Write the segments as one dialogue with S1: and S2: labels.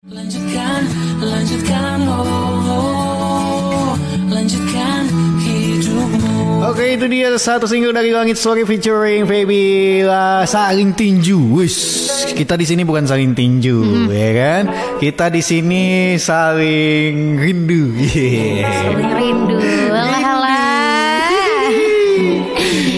S1: Lanjutkan, lanjutkan hidupmu.
S2: Oke, itu dia satu single dari Langit Story featuring Feby Saling Tinju. Wish, kita di sini bukan saling tinju, ya kan? Kita di sini saling rindu.
S3: Saling rindu.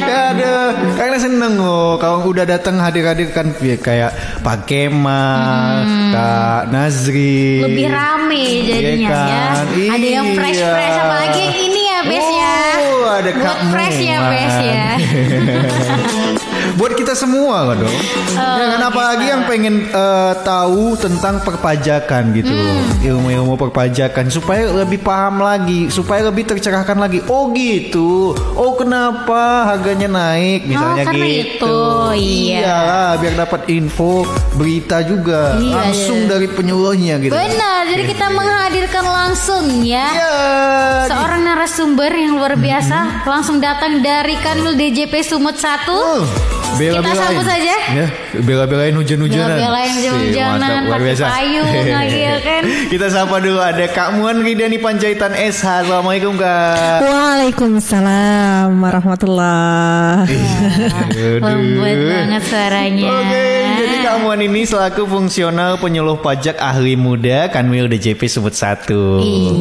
S2: Aduh, karena seneng kalau udah datang hadir-hadir kan kayak Pak Kemal, Kak Nazri.
S3: Lebih rame jadinya
S2: kan?
S3: ya. Ada yang fresh-fresh, apalagi yang ini ya Bes ya.
S2: Ada Kak
S3: fresh ya Bes ya.
S2: Buat kita semua kan dong. Ya kan, apalagi yang pengen tahu tentang perpajakan gitu. Ilmu-ilmu perpajakan supaya lebih paham lagi, supaya lebih tercerahkan lagi. Oh gitu. Oh kenapa harganya naik misalnya
S3: karena
S2: gitu.
S3: Itu, iya.
S2: Iyalah, biar dapat info berita juga langsung dari penyuluhnya gitu.
S3: Benar, jadi kita menghadirkan langsung ya. Seorang narasumber yang luar biasa langsung datang dari Kanwil DJP Sumut 1. Kita sambut saja.
S2: Ya, bela-belain hujan-hujanan.
S3: Bela-belain hujan-hujanan, pakai payung lagi ya kan.
S2: Kita sapa dulu ada Kak Muan Ridani Panjaitan SH. Assalamualaikum Kak.
S4: Waalaikumsalam warahmatullahi.
S3: Lembut banget suaranya.
S2: Oke, jadi Kak Muan ini selaku fungsional penyuluh pajak ahli muda Kanwil DJP Sumut 1.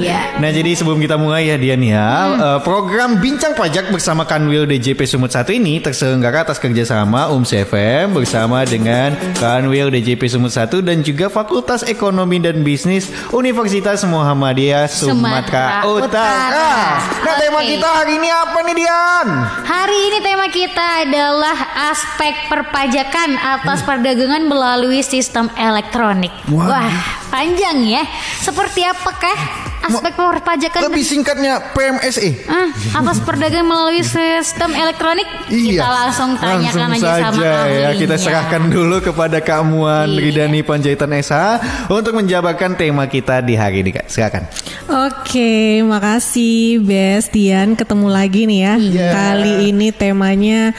S3: Iya.
S2: Nah, jadi sebelum kita mulai ya Dian ya, program Bincang Pajak bersama Kanwil DJP Sumut 1 ini terselenggara atas kerjasama UMS-FM bersama dengan Kanwil DJP Sumut 1 dan juga Fakultas Ekonomi dan Bisnis Universitas Muhammadiyah Sumatera Utara. Nah, tema kita hari ini apa nih Dian?
S3: Hari ini tema kita adalah aspek perpajakan atas perdagangan melalui sistem elektronik. Wah, panjang ya. Seperti apakah aspek perpajakan?
S2: Lebih singkatnya PMSE.
S3: Atas perdagangan melalui sistem elektronik? Kita langsung tanyakan aja sama ahlinya.
S2: Kita serahkan dulu kepada Kak Muan Ridani Panjaitan SH untuk menjabarkan tema kita di hari ini Kak. Silakan.
S4: Oke, makasih Bes Dian, ketemu lagi nih ya. Kali ini temanya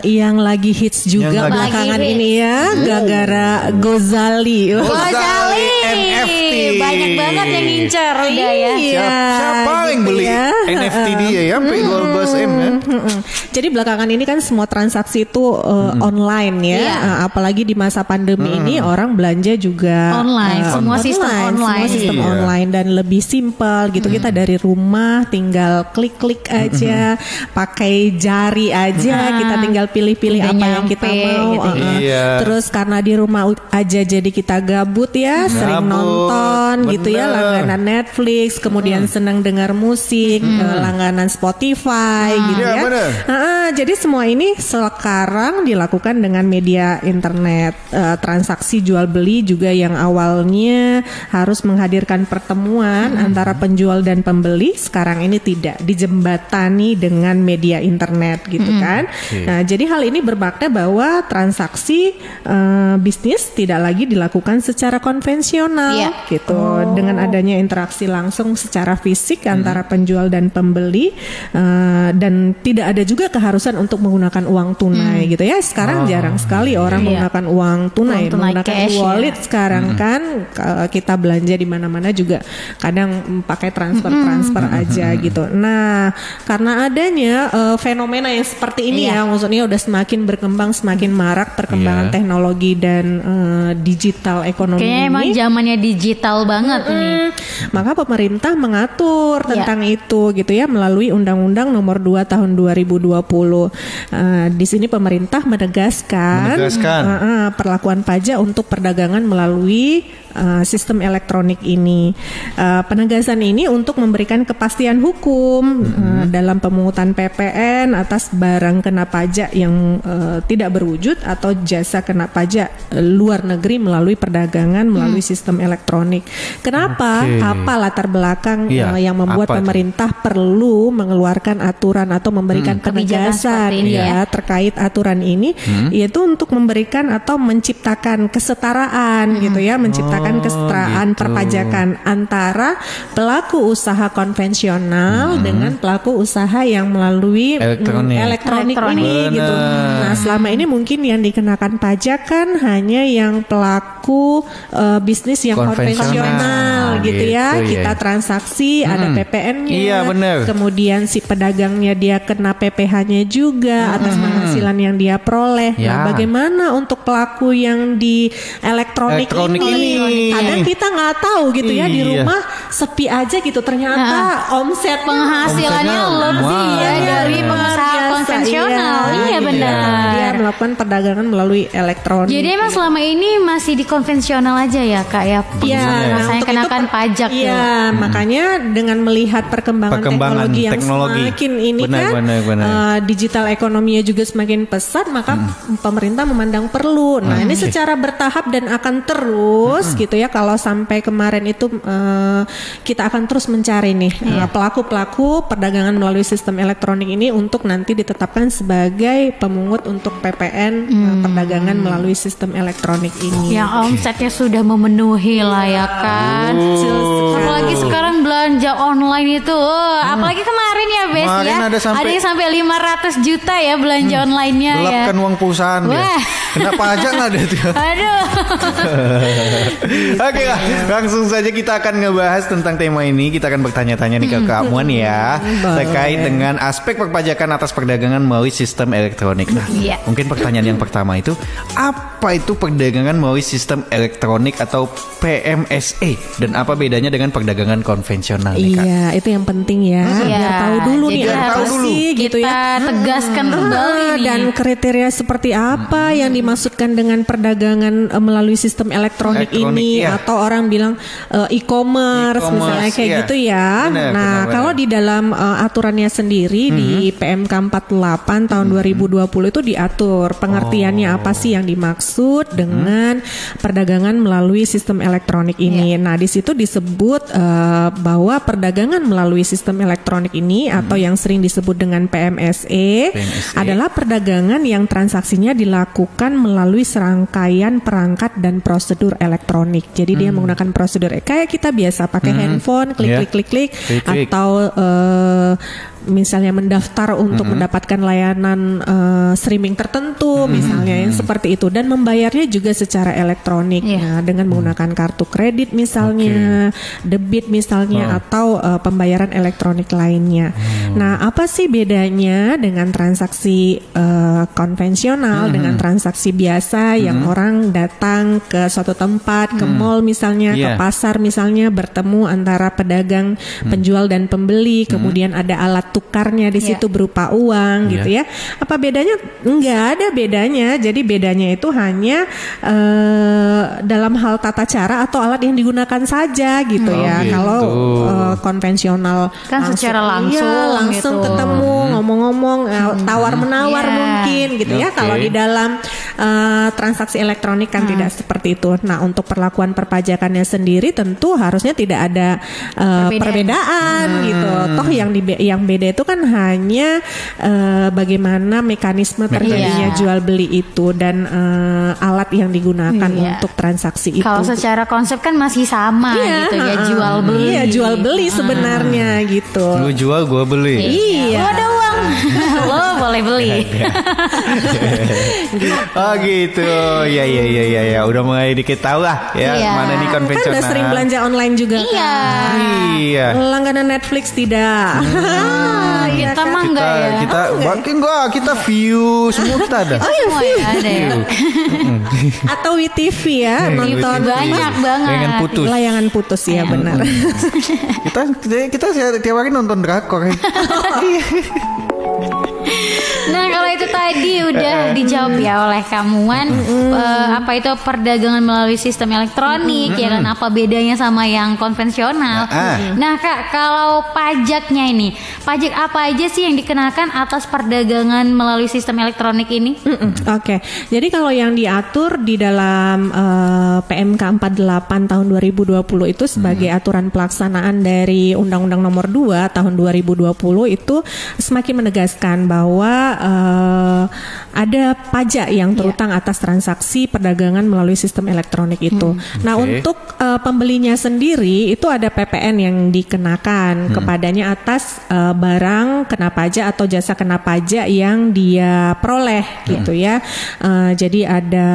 S4: yang lagi hits juga belakangan ini ya, gara-gara Gozali.
S2: NFT.
S3: Banyak banget yang ngincer udah ya.
S2: Siapa yang beli NFT dia ya sampai 12M kan?
S4: Jadi belakangan ini kan semua transaksi itu online ya. Apalagi di masa pandemi ini orang belanja juga
S3: online. Semua sistem
S4: online dan lebih simpel gitu. Kita dari rumah tinggal klik-klik aja, pakai jari aja, kita tinggal pilih-pilih apa yang kita mau. Terus karena di rumah aja jadi kita gabut ya, sering nonton gitu ya, langganan Netflix, kemudian senang dengar musik, langganan Spotify gitu ya. Jadi semua ini sekarang dilakukan dengan media internet. Transaksi jual beli juga yang awalnya harus menghadirkan pertemuan antara penjual dan pembeli, sekarang ini tidak, dijembatani dengan media internet gitu kan. Nah, jadi hal ini bermakna bahwa transaksi bisnis tidak lagi dilakukan secara konvensional gitu. Dengan adanya interaksi langsung secara fisik antara penjual dan pembeli, dan tidak ada juga keharusan untuk menggunakan uang tunai gitu ya. Sekarang jarang sekali orang menggunakan uang tunai, menggunakan cash, wallet sekarang kan. Kita belanja di mana-mana juga kadang pakai transfer aja gitu. Nah, karena adanya fenomena yang seperti ini ya, maksudnya udah semakin berkembang, semakin marak perkembangan teknologi dan digital ekonomi.
S3: Kayaknya emang zamannya digital banget nih.
S4: Maka pemerintah mengatur tentang itu gitu ya melalui Undang-Undang Nomor 2 Tahun 2020. Di sini pemerintah menegaskan perlakuan pajak untuk perdagangan melalui sistem elektronik ini. Penegasan ini untuk memberikan kepastian hukum dalam pemungutan PPN atas barang kena pajak yang tidak berwujud atau jasa kena pajak luar negeri melalui perdagangan melalui sistem elektronik. Kenapa? Apa latar belakang yang membuat pemerintah perlu mengeluarkan aturan atau memberikan penegasan terkait aturan ini, yaitu untuk memberikan atau menciptakan kesetaraan gitu ya, menciptakan menciptakan kesetaraan perpajakan antara pelaku usaha konvensional dengan pelaku usaha yang melalui elektronik ini gitu. Nah, selama ini mungkin yang dikenakan pajak kan hanya yang pelaku bisnis yang konvensional gitu ya. Kita transaksi ada PPN-nya.
S2: Iya, benar.
S4: Kemudian si pedagangnya dia kena PPh-nya juga atas penghasilan yang dia peroleh. Nah, bagaimana untuk pelaku yang di elektronik ini? Kadang kita nggak tahu gitu ya, di rumah sepi aja gitu, ternyata omset
S3: penghasilannya lebih ya dari pengusaha konvensional. Iya benar.
S4: Dia melakukan perdagangan melalui elektronik.
S3: Jadi emang selama ini masih di konvensional aja ya Kak ya?
S4: Iya,
S3: untuk kenakan pajak.
S4: Iya, makanya dengan melihat perkembangan teknologi yang semakin ini digital ekonominya juga semakin pesat, maka pemerintah memandang perlu. Nah, ini secara bertahap dan akan terus gitu ya. Kalau sampai kemarin itu kita akan terus mencari nih pelaku-pelaku perdagangan melalui sistem elektronik ini untuk nanti ditetapkan sebagai pemungut untuk PPN perdagangan melalui sistem elektronik ini.
S3: Yang omsetnya sudah memenuhi lah ya kan. Apalagi sekarang belanja online itu, apalagi kemarin ya Bes ya, ada yang sampai 500 juta ya belanja online-nya ya.
S2: Gelapkan uang perusahaan dia. Kena pajak lah dia tuh.
S3: Aduh.
S2: Oke lah, langsung saja kita akan ngebahas tentang tema ini. Kita akan bertanya-tanya nih ke Kak Muan ya, terkait dengan aspek perpajakan atas perdagangan melalui sistem elektronik. Nah, mungkin pertanyaan yang pertama itu, apa itu perdagangan melalui sistem elektronik atau PMSE, dan apa bedanya dengan perdagangan konvensional nih Kak?
S4: Iya, itu yang penting ya. Biar tahu dulu nih apa sih gitu ya.
S3: Tegaskan kembali
S4: dan kriteria seperti apa yang dimaksudkan dengan perdagangan melalui sistem elektronik ini, atau orang bilang e-commerce misalnya kayak gitu ya. Benar. Kalau di dalam aturannya sendiri di PMK 48 tahun 2020 itu diatur pengertiannya apa sih yang dimaksud dengan perdagangan melalui sistem elektronik ini. Nah, di situ disebut bahwa perdagangan melalui sistem elektronik ini atau yang sering disebut dengan PMSE adalah perdagangan yang transaksinya dilakukan melalui serangkaian perangkat dan prosedur elektronik. Jadi dia menggunakan prosedur kayak kita biasa pakai handphone, klik, atau misalnya mendaftar untuk mendapatkan layanan streaming tertentu misalnya yang seperti itu, dan membayarnya juga secara elektronik dengan menggunakan kartu kredit misalnya, debit misalnya, atau pembayaran elektronik lainnya. Nah, apa sih bedanya dengan transaksi konvensional dengan transaksi biasa yang orang datang ke suatu tempat, ke mall misalnya, ke pasar misalnya, bertemu antara pedagang, penjual dan pembeli, kemudian ada alat tukarnya di situ berupa uang gitu ya. Apa bedanya? Enggak ada bedanya. Jadi bedanya itu hanya dalam hal tata cara atau alat yang digunakan saja gitu ya. Gitu. Kalau konvensional
S3: kan secara langsung gitu.
S4: Ketemu, ngomong-ngomong, tawar menawar mungkin gitu ya. Kalau di dalam transaksi elektronik kan tidak seperti itu. Nah, untuk perlakuan perpajakannya sendiri tentu harusnya tidak ada perbedaan gitu. Toh yang beda itu kan hanya bagaimana mekanisme terjadinya jual beli itu dan alat yang digunakan untuk transaksi itu.
S3: Kalau secara konsep kan masih sama gitu ya, jual beli.
S4: Iya, jual beli sebenarnya gitu.
S2: Lu jual, gua beli.
S4: Iya.
S3: Gua ada uang. Lo boleh beli.
S2: Oh gitu. Ya. Udah mulai dikit tahu lah ya mana nih konvensional.
S4: Kan udah sering belanja online juga.
S2: Iya.
S4: Langganan Netflix tidak.
S3: Kita mah enggak ya.
S2: Kita view semua kita ada.
S3: Oh iya, view ada ya.
S4: Atau WeTV ya, nonton
S3: banyak banget.
S4: Layangan putus ya, benar.
S2: kita tiap hari nonton drakor.
S3: Nah, kalau itu tadi udah dijawab ya oleh Kamuan, apa itu perdagangan melalui sistem elektronik, ya kan, apa bedanya sama yang konvensional. Nah Kak, kalau pajaknya ini, pajak apa aja sih yang dikenakan atas perdagangan melalui sistem elektronik ini?
S4: Oke. Jadi kalau yang diatur di dalam PMK 48 tahun 2020 itu sebagai aturan pelaksanaan dari Undang-Undang Nomor 2 tahun 2020 itu semakin menegaskan bahwa ada pajak yang terutang atas transaksi perdagangan melalui sistem elektronik itu. Nah, untuk pembelinya sendiri itu ada PPN yang dikenakan kepadanya atas barang kena pajak atau jasa kena pajak yang dia peroleh gitu ya. Jadi ada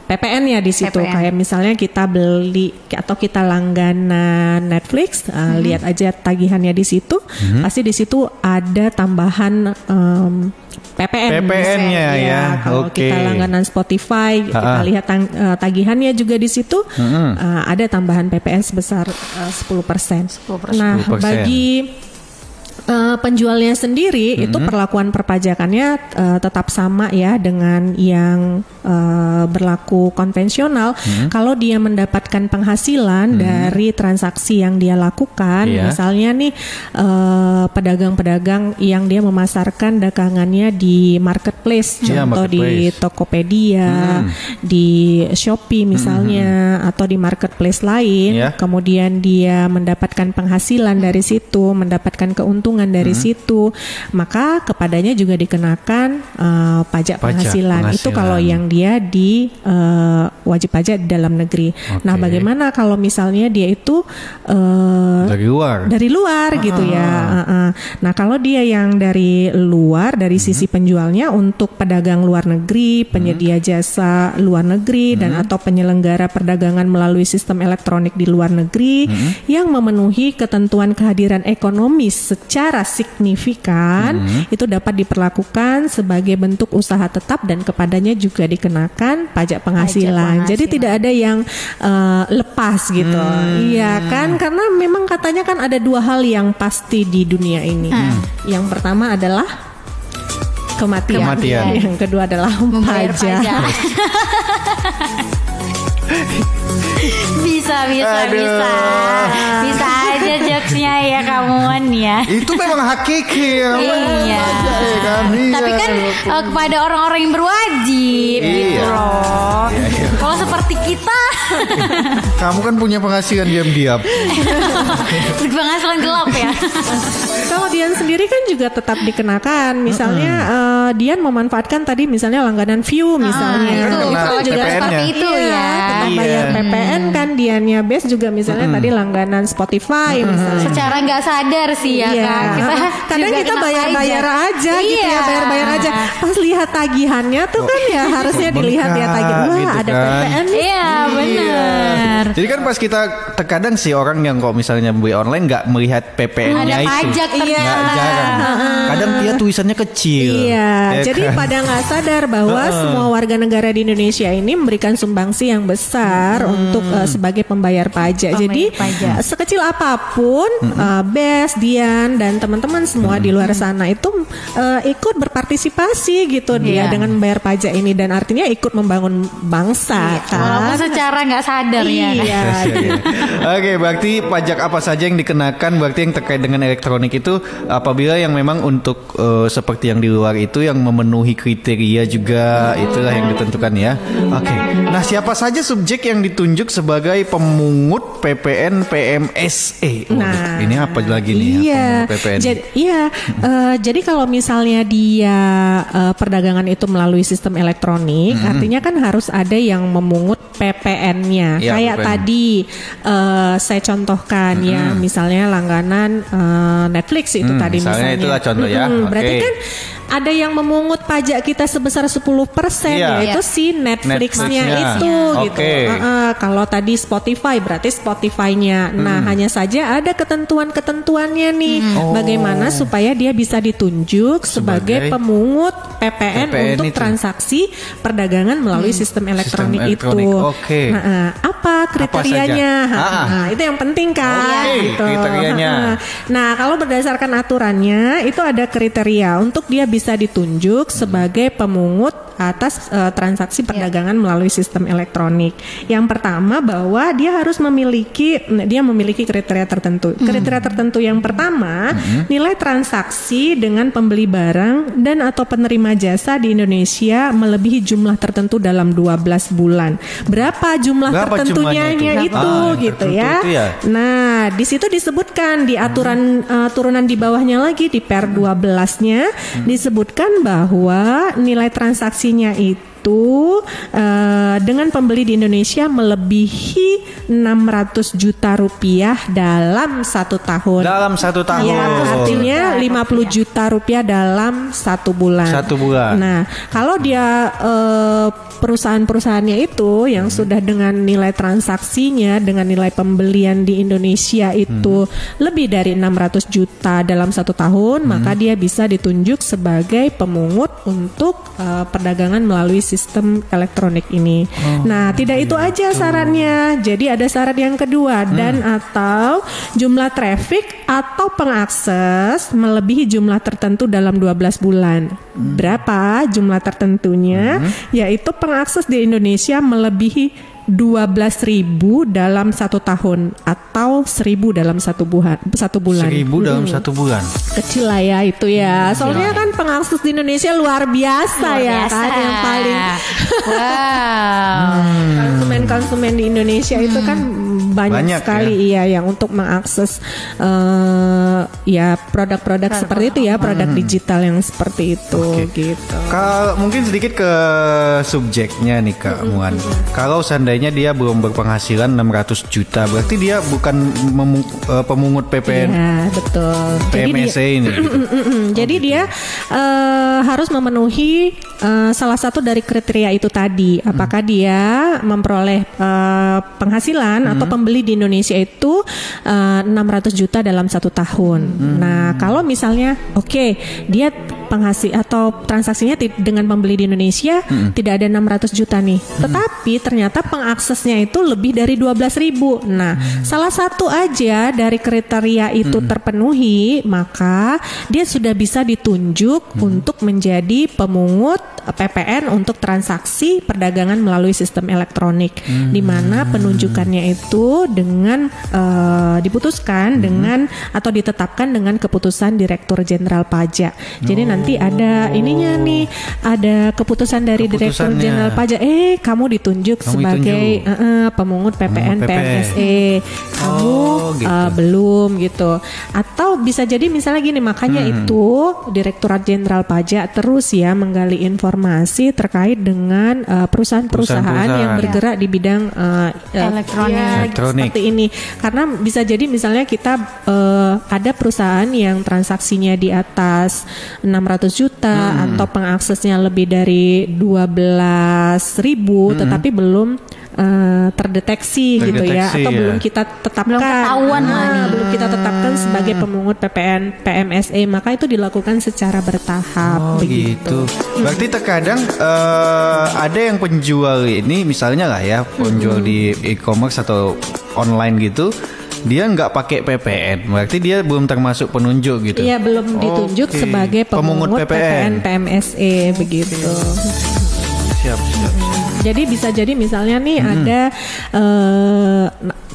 S4: PPN ya di situ. Kayak misalnya kita beli atau kita langganan Netflix, lihat aja tagihannya di situ. Pasti di situ ada tambahan PPN-nya
S2: ya.
S4: Kalau kita langganan Spotify, kita lihat tagihannya juga di situ, ada tambahan PPN sebesar 10%. Nah, bagi penjualnya sendiri itu perlakuan perpajakannya tetap sama ya dengan yang berlaku konvensional. Kalau dia mendapatkan penghasilan dari transaksi yang dia lakukan, misalnya nih pedagang-pedagang yang dia memasarkan dagangannya di marketplace, contoh di Tokopedia, di Shopee misalnya, atau di marketplace lain, kemudian dia mendapatkan penghasilan dari situ, mendapatkan keuntungan dari situ, maka kepadanya juga dikenakan pajak penghasilan. Itu kalau yang dia di wajib pajak di dalam negeri. Nah, bagaimana kalau misalnya dia itu dari luar gitu ya. Nah, kalau dia yang dari luar, dari sisi penjualnya, untuk pedagang luar negeri, penyedia jasa luar negeri, dan atau penyelenggara perdagangan melalui sistem elektronik di luar negeri yang memenuhi ketentuan kehadiran ekonomis secara signifikan, itu dapat diperlakukan sebagai bentuk usaha tetap dan kepadanya juga dikenakan pajak penghasilan. Jadi tidak ada yang lepas gitu. Iya kan, karena memang katanya kan ada dua hal yang pasti di dunia ini. Yang pertama adalah kematian. Yang kedua adalah pajak.
S3: Bisa aja jokesnya ya kamuan ya.
S2: Itu memang hakiki ya.
S3: Iya. Tapi kan kepada orang-orang yang berwajib gitu loh. Kalau seperti kita,
S2: kamu kan punya penghasilan diam-diam.
S3: penghasilan gelap ya.
S4: Kalau Dian sendiri kan juga tetap dikenakan. Misalnya Dian memanfaatkan tadi misalnya langganan View misalnya.
S3: Itu juga seperti itu ya.
S4: Tetap bayar PPN kan. Diannya Best juga misalnya tadi langganan Spotify misalnya.
S3: Secara nggak sadar sih ya kan.
S4: Kadang kita bayar-bayar aja gitu ya, bayar-bayar aja. Pas lihat tagihannya tuh kan ya harusnya dilihat ya tagihan. Wah,
S2: gitu
S4: ada
S2: kan.
S4: PPN.
S3: Iya, benar.
S2: Jadi kan pas kita terkadang sih orang yang kok misalnya beli online nggak melihat PPN-nya itu.
S3: Ada pajak
S2: Nggak jarang. Kadang dia tulisannya kecil.
S4: Iya, jadi pada nggak sadar bahwa semua warga negara di Indonesia ini memberikan sumbangsi yang besar untuk sebagai pembayar pajak. Jadi sekecil apapun Bes, Dian dan teman-teman semua di luar sana itu ikut berpartisipasi gitu dia dengan membayar pajak ini, dan artinya ikut membangun bangsa kan.
S3: Walaupun secara nggak sadar ya.
S2: Oke, berarti pajak apa saja yang dikenakan berarti yang terkait dengan elektronik itu apabila yang memang untuk seperti yang di luar itu yang memenuhi kriteria juga itulah yang ditentukan ya. Oke. Nah, siapa saja subjek yang ditunjuk sebagai pemungut PPN PMSE? Nah, ini apa lagi nih?
S4: Iya.
S2: PPN.
S4: Jadi kalau misalnya dia perdagangan itu melalui sistem elektronik, artinya kan harus ada yang memungut PPN-nya.
S2: Ya,
S4: kayak
S2: PPN.
S4: tadi saya contohkan ya, misalnya langganan Netflix itu tadi misalnya.
S2: Itulah contoh ya.
S4: Berarti kan ada yang memungut pajak kita sebesar 10%, yaitu si Netflix-nya itu gitu. Kalau tadi Spotify berarti Spotify-nya. Nah, hanya saja ada ketentuan-ketentuannya nih. Bagaimana supaya dia bisa ditunjuk sebagai pemungut PPN untuk transaksi perdagangan melalui sistem elektronik itu. Nah, apa kriterianya? Nah, itu yang penting kan. Gitu.
S2: Kriterianya.
S4: Nah, kalau berdasarkan aturannya itu ada kriteria untuk dia bisa ditunjuk sebagai pemungut atas transaksi perdagangan melalui sistem elektronik. Yang pertama bahwa dia harus memiliki kriteria tertentu. Kriteria tertentu yang pertama, nilai transaksi dengan pembeli barang dan atau penerima jasa di Indonesia melebihi jumlah tertentu dalam 12 bulan. Berapa jumlah tertentunya itu gitu ya. Nah, di situ disebutkan di aturan turunan di bawahnya lagi di Per 12-nya disebutkan bahwa nilai transaksinya itu dengan pembeli di Indonesia melebihi 600 juta rupiah dalam 1 tahun.
S2: Dalam 1 tahun.
S4: Ya, artinya 50 juta rupiah dalam 1 bulan.
S2: 1 bulan.
S4: Nah, kalau dia perusahaan-perusahaannya itu yang sudah dengan nilai transaksinya dengan nilai pembelian di Indonesia itu lebih dari 600 juta dalam 1 tahun, maka dia bisa ditunjuk sebagai pemungut untuk perdagangan melalui sistem elektronik ini. Nah, tidak itu aja syaratnya. Jadi ada syarat yang kedua, dan atau jumlah traffic atau pengakses melebihi jumlah tertentu dalam 12 bulan. Berapa jumlah tertentunya? Yaitu pengakses di Indonesia melebihi 12.000 dalam 1 tahun atau 1.000 dalam 1 bulan.
S2: 1.000 dalam 1 bulan.
S4: Kecil lah ya itu ya. Soalnya kan pengakses di Indonesia luar biasa kan yang paling. Konsumen di Indonesia itu kan banyak sekali ya yang untuk mengakses ya produk-produk seperti itu ya, produk digital yang seperti itu gitu.
S2: Kalau mungkin sedikit ke subjeknya nih Kak Muan. Kalau seandainya dia belum berpenghasilan 600 juta, berarti dia bukan pemungut PPN.
S4: Iya, betul.
S2: PMSE ini.
S4: Jadi dia harus memenuhi salah satu dari kriteria itu tadi. Apakah dia memperoleh penghasilan atau pembeli di Indonesia itu 600 juta dalam 1 tahun. Nah, kalau misalnya dia penghasil atau transaksinya dengan pembeli di Indonesia tidak ada 600 juta nih. Tetapi ternyata pengaksesnya itu lebih dari 12.000. Nah, salah satu aja dari kriteria itu terpenuhi, maka dia sudah bisa ditunjuk untuk menjadi pemungut PPN untuk transaksi perdagangan melalui sistem elektronik, di mana penunjukannya itu dengan diputuskan dengan atau ditetapkan dengan keputusan Direktur Jenderal Pajak. Jadi nanti ada ininya nih, ada keputusan dari Direktur Jenderal Pajak. Kamu ditunjuk sebagai pemungut PPN PMSE. Kamu belum gitu. Atau bisa jadi misalnya gini, makanya itu Direktorat Jenderal Pajak terus ya menggali informasi terkait dengan perusahaan-perusahaan yang bergerak di bidang elektronik seperti ini. Karena bisa jadi misalnya kita ada perusahaan yang transaksinya di atas 600 juta atau pengaksesnya lebih dari 12.000 tetapi belum terdeteksi gitu ya, atau belum kita tetapkan, belum kita tetapkan sebagai pemungut PPN PMSE, maka itu dilakukan secara bertahap.
S2: Begitu. Berarti terkadang ada yang penjual ini misalnya lah ya, penjual di e-commerce atau online gitu, dia nggak pakai PPN, berarti dia belum termasuk penunjuk gitu.
S4: Iya, belum ditunjuk sebagai pemungut PPN PMSE begitu.
S2: Siap.
S4: Jadi bisa jadi misalnya nih ada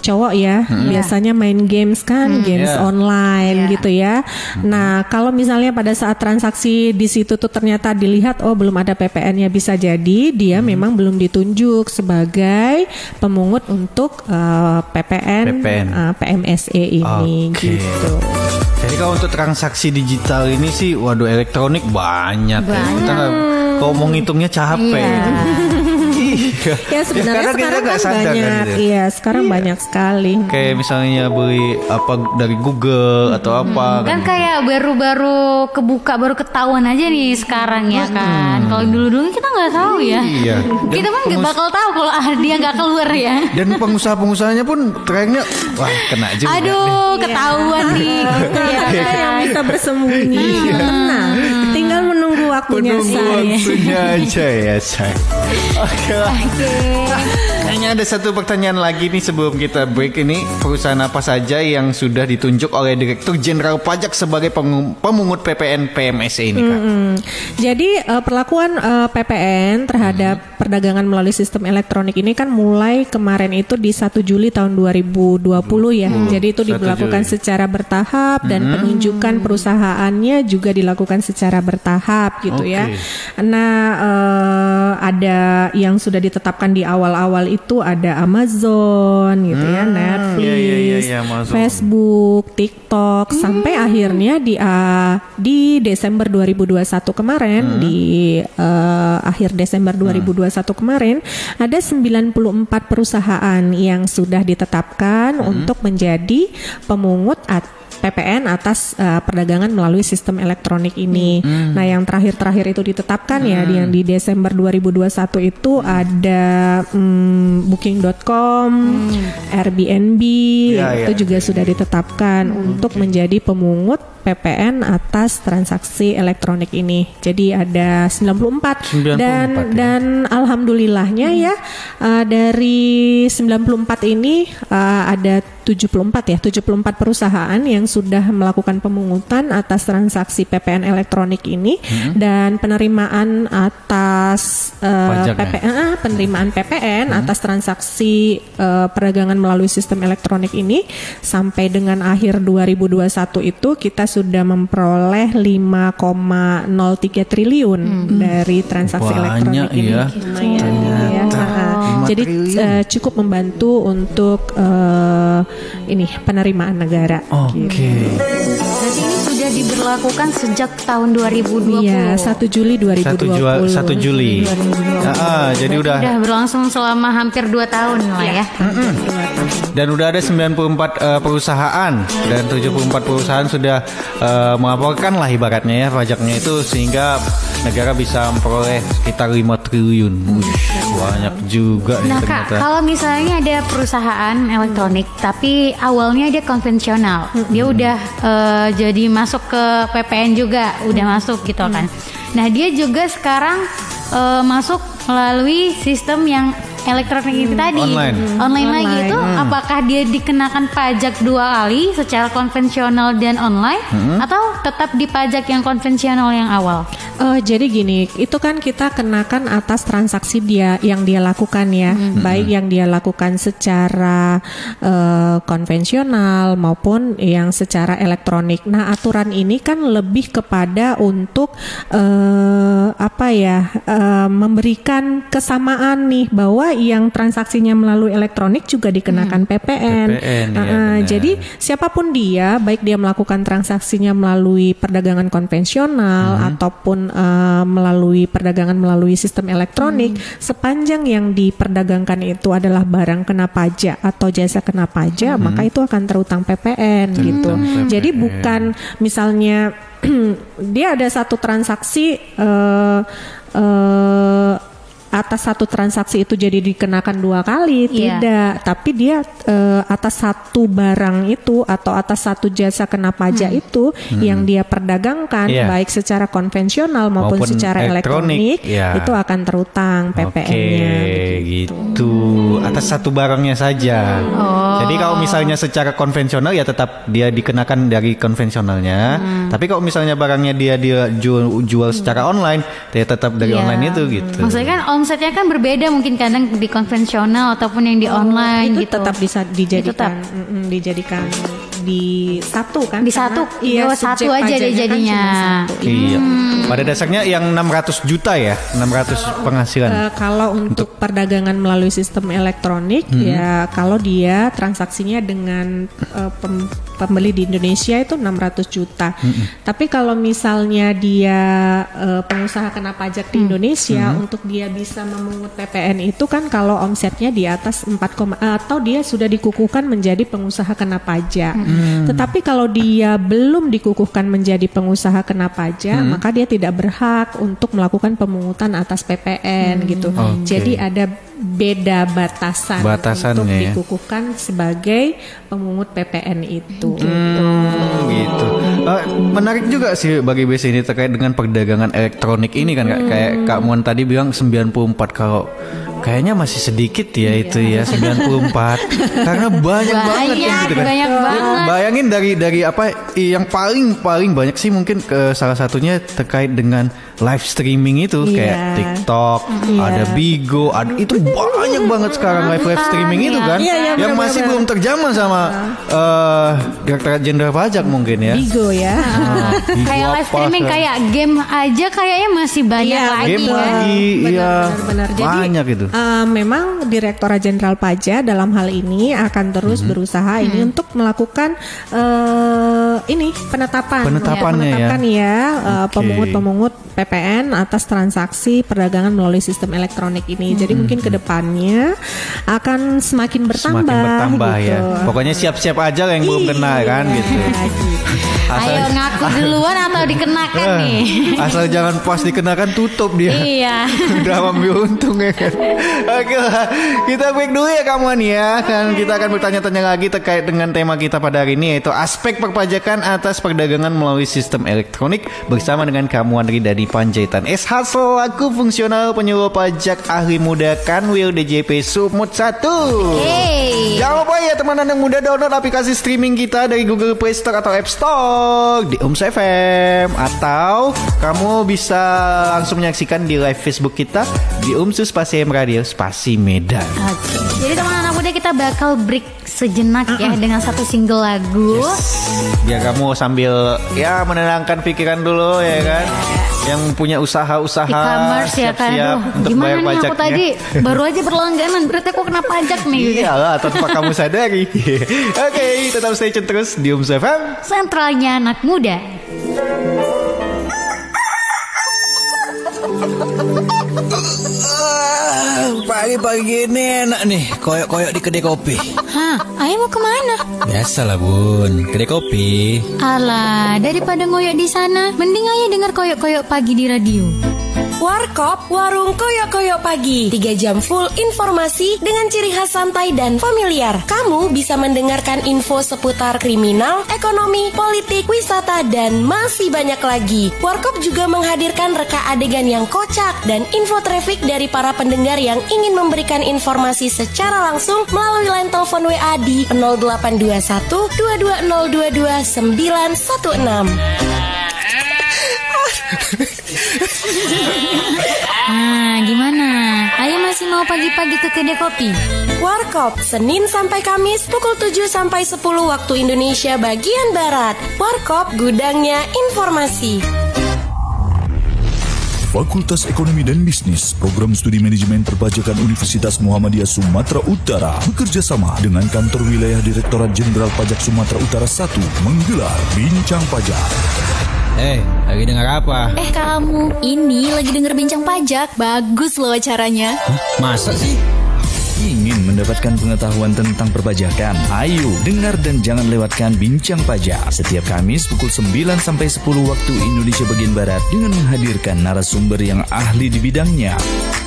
S4: cowok ya, biasanya main games kan, games online gitu ya. Nah, kalau misalnya pada saat transaksi di situ tuh ternyata dilihat belum ada PPN-nya, bisa jadi dia memang belum ditunjuk sebagai pemungut untuk PPN. PMSE ini gitu.
S2: Jadi kalau untuk transaksi digital ini sih, waduh, elektronik banyak. Kita kalau mau ngitungnya capek.
S4: Ya sebenarnya sekarang kan banyak, sekarang banyak sekali.
S2: Kayak misalnya beli apa dari Google atau apa
S3: kan kayak baru-baru kebuka, baru ketahuan aja nih sekarang ya kan. Kalau dulu-dulu kita nggak tahu ya. Kita mah nggak bakal tahu kalau dia nggak keluar ya.
S2: Dan pengusaha-pengusahanya pun trennya wah kena juga.
S3: Aduh, ketahuan nih gitu ya.
S4: Yang bisa bersembunyi, tenang, tinggal menunggu waktunya
S2: aja ya say. Oke. Kayaknya ada satu pertanyaan lagi nih sebelum kita break ini. Perusahaan apa saja yang sudah ditunjuk oleh Direktur Jenderal Pajak sebagai pemungut PPN PMSE ini Kak?
S4: Jadi perlakuan PPN terhadap perdagangan melalui sistem elektronik ini kan mulai kemarin itu di 1 Juli tahun 2020 ya. Jadi itu dilakukan secara bertahap dan penunjukan perusahaannya juga dilakukan secara bertahap gitu ya. Nah, ada yang sudah ditetapkan di awal-awal itu ada Amazon gitu ya, Netflix, Marketplace, Facebook, TikTok, sampai akhirnya di Desember 2021 kemarin, di akhir Desember 2021 kemarin, ada 94 perusahaan yang sudah ditetapkan untuk menjadi pemungut PPN atas perdagangan melalui sistem elektronik ini. Nah, yang terakhir itu ditetapkan ya, yang di Desember 2021 itu ada Booking.com, Airbnb, itu juga sudah ditetapkan untuk menjadi pemungut PPN atas transaksi elektronik ini. Jadi ada 94 dan alhamdulillahnya ya, dari 94 ini ada 74 perusahaan yang sudah melakukan pemungutan atas transaksi PPN elektronik ini, dan penerimaan atas penerimaan PPN atas transaksi perdagangan melalui sistem elektronik ini sampai dengan akhir 2021 itu kita sudah memperoleh 5,03 triliun dari transaksi elektronik ini. Lumayan ya. Jadi cukup membantu untuk ini penerimaan negara.
S2: Oke.
S3: Berarti ini sudah diberlakukan sejak tahun 2020.
S4: Iya, 1 Juli 2020.
S2: 1 Juli. Jadi udah
S3: berlangsung selama hampir 2 tahun lah ya.
S2: Dan udah ada 94 perusahaan dan 74 perusahaan sudah melaporkan lah ibaratnya ya pajaknya itu, sehingga negara bisa memperoleh sekitar 5 triliun. Banyak juga.
S3: Nah Kak, kalau misalnya ada perusahaan elektronik tapi awalnya dia konvensional, dia udah jadi masuk ke PPN juga, udah masuk gitu kan. Nah dia juga sekarang masuk melalui sistem yang elektronik itu tadi, online lagi itu, apakah dia dikenakan pajak 2 kali secara konvensional dan online, atau tetap dipajak yang konvensional yang awal?
S4: Jadi gini, itu kan kita kenakan atas transaksi yang dia lakukan ya, baik yang dia lakukan secara konvensional maupun yang secara elektronik. Nah, aturan ini kan lebih kepada untuk memberikan kesamaan nih, bahwa yang transaksinya melalui elektronik juga dikenakan PPN. Jadi siapapun dia, baik dia melakukan transaksinya melalui perdagangan konvensional ataupun melalui perdagangan melalui sistem elektronik, sepanjang yang diperdagangkan itu adalah barang kena pajak atau jasa kena pajak, maka itu akan terutang PPN gitu. Jadi bukan misalnya dia ada satu transaksi atas satu transaksi itu jadi dikenakan 2 kali, tidak. Tapi dia atas satu barang itu atau atas satu jasa kena pajak itu yang dia perdagangkan, baik secara konvensional maupun secara elektronik, itu akan terutang PPN-nya.
S2: Gitu. Atas satu barangnya saja. Jadi kalau misalnya secara konvensional ya tetap dia dikenakan dari konvensionalnya. Tapi kalau misalnya barangnya dia jual secara online, dia tetap dari online itu gitu.
S3: Maksudnya kan omsetnya kan berbeda, mungkin kadang di konvensional ataupun yang di online
S4: itu
S3: gitu.
S4: Tetap bisa dijadikan di satu kan?
S3: Di satu, satu aja deh jadinya.
S4: Kan
S2: iya. Pada dasarnya yang 600 juta ya, 600 penghasilan.
S4: Kalau untuk perdagangan melalui sistem elektronik ya, kalau dia transaksinya dengan pembeli di Indonesia itu 600 juta. Tapi kalau misalnya dia pengusaha kena pajak di Indonesia, untuk dia bisa memungut PPN itu kan kalau omsetnya di atas 4, atau dia sudah dikukuhkan menjadi pengusaha kena pajak. Tetapi kalau dia belum dikukuhkan menjadi pengusaha kena pajak, maka dia tidak berhak untuk melakukan pemungutan atas PPN gitu. Jadi ada beda batasan untuk dikukuhkan sebagai pemungut PPN itu.
S2: Gitu. Menarik juga sih bagi BC ini terkait dengan perdagangan elektronik ini kan, kayak Kak Muan tadi bilang 94, kalau kayaknya masih sedikit ya itu ya 94 karena banyak banget gitu kan.
S3: Banyak banget.
S2: Bayangin dari apa yang paling banyak sih mungkin salah satunya terkait dengan live streaming itu, kayak TikTok, ada Bigo, itu banyak banget sekarang live streaming itu kan, yang masih belum terjamah sama Direktorat Jenderal Pajak mungkin ya.
S4: Bigo ya.
S3: Kayak live streaming kayak game aja kayaknya masih banyak lagi
S2: game
S3: kan.
S2: lagi,
S4: benar. Jadi
S2: banyak itu.
S4: Memang Direktorat Jenderal Pajak dalam hal ini akan terus berusaha ini untuk melakukan penetapan pemungut-pemungut PPN atas transaksi perdagangan melalui sistem elektronik ini. Jadi mungkin kedepannya akan semakin bertambah gitu.
S2: Ya. Pokoknya siap-siap aja yang belum kena kan gitu.
S3: Ayo ngaku duluan atau dikenakan nih.
S2: Asal jangan pas dikenakan tutup dia.
S3: Iya.
S2: Udah ambil untung ya kan. Oke lah, kita break dulu ya kamuan ya. Kan kita akan bertanya-tanya lagi terkait dengan tema kita pada hari ini, yaitu aspek perpajakan atas perdagangan melalui sistem elektronik bersama dengan kamuan Ridani Panjaitan SH selaku fungsional penyuluh pajak ahli muda Kanwil DJP Sumut 1. Jangan lupa ya teman anak muda, download aplikasi streaming kita dari Google Play Store atau App Store di UMS FM, atau kamu bisa langsung menyaksikan di live Facebook kita di UMSUS Spasi Radio Spasi Medan.
S3: Jadi teman anak muda, kita bakal break sejenak ya dengan satu single lagu.
S2: Biar kamu sambil ya menenangkan pikiran dulu ya kan. Yang punya usaha-usaha
S3: e-commerce ya kan.
S2: untuk bayar pajaknya.
S3: Aku tadi baru aja berlangganan, berarti aku kena pajak nih.
S2: Iyalah, tanpa kamu sadari. Oke, tetap stay tune terus di UMS FM,
S3: sentralnya anak muda.
S5: Pagi-pagi ini enak nih, koyok-koyok di kedai kopi.
S3: Hah, Ayah mau kemana?
S5: Biasalah bun, kedai kopi.
S3: Alah, daripada ngoyok di sana, mending Ayah dengar koyok-koyok pagi di radio.
S6: Warkop, warung koyok-koyok pagi. 3 jam full informasi dengan ciri khas santai dan familiar. Kamu bisa mendengarkan info seputar kriminal, ekonomi, politik, wisata, dan masih banyak lagi. Warkop juga menghadirkan reka adegan yang kocak dan info traffic dari para pendengar yang ingin memberikan informasi secara langsung melalui line telepon WA di 0821 22022 916.
S3: Nah, gimana? Ayah masih mau pagi-pagi ke kedai kopi?
S6: Warkop, Senin sampai Kamis pukul 7 sampai 10 waktu Indonesia bagian Barat. Warkop, gudangnya informasi.
S7: Fakultas Ekonomi dan Bisnis, Program Studi Manajemen Perpajakan Universitas Muhammadiyah Sumatera Utara bekerja sama dengan Kantor Wilayah Direktorat Jenderal Pajak Sumatera Utara 1 menggelar Bincang Pajak.
S5: Lagi dengar apa?
S3: Kamu, ini lagi denger Bincang Pajak. Bagus loh acaranya.
S5: Masa sih?
S7: Ingin mendapatkan pengetahuan tentang perpajakan? Ayo, dengar dan jangan lewatkan Bincang Pajak setiap Kamis pukul 9 sampai 10 waktu Indonesia bagian Barat dengan menghadirkan narasumber yang ahli di bidangnya.